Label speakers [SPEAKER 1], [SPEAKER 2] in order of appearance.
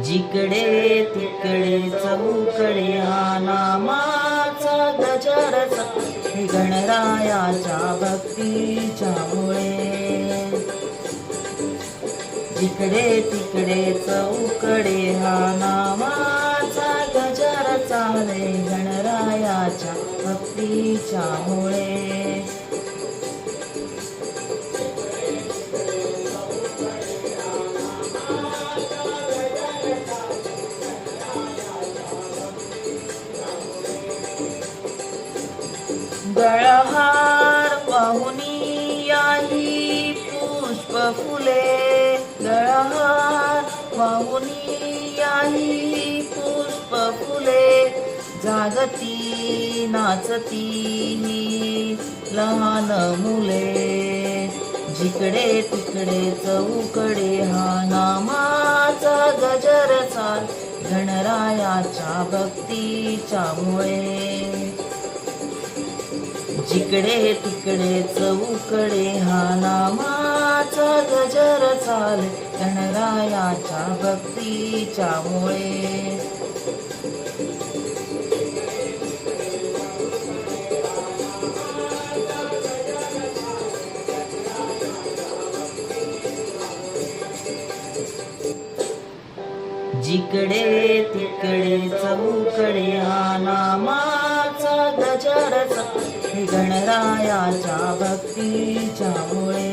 [SPEAKER 1] जिकडे तिकडे चहूकडे हा नामाचा गजरचा हे गणरायाच्या भक्तीच्या मुळे. जिकडे तिकडे चहूकडे हा नामाचा गजर चाले गणरायाच्या भक्तीच्या मुळे. गळहार पाहुनी याही पुष्प फुले. गळहार पाहुनी याही पुष्प फुले. जागती नाचती लहान मुले. जिकडे तिकडे चहूकडे हा नामाचा गजर चाल गणरायाच्या भक्तीच्या मुळे. जिकडे तिकडे चहूकडे हा नामाचा गजर चाल गणरायाच्या भक्तीच्या मुळे. जिकडे तिकडे चहूकडे हा नामाचा गजर चाल गणरायाच्या भक्तीच्या मुळे.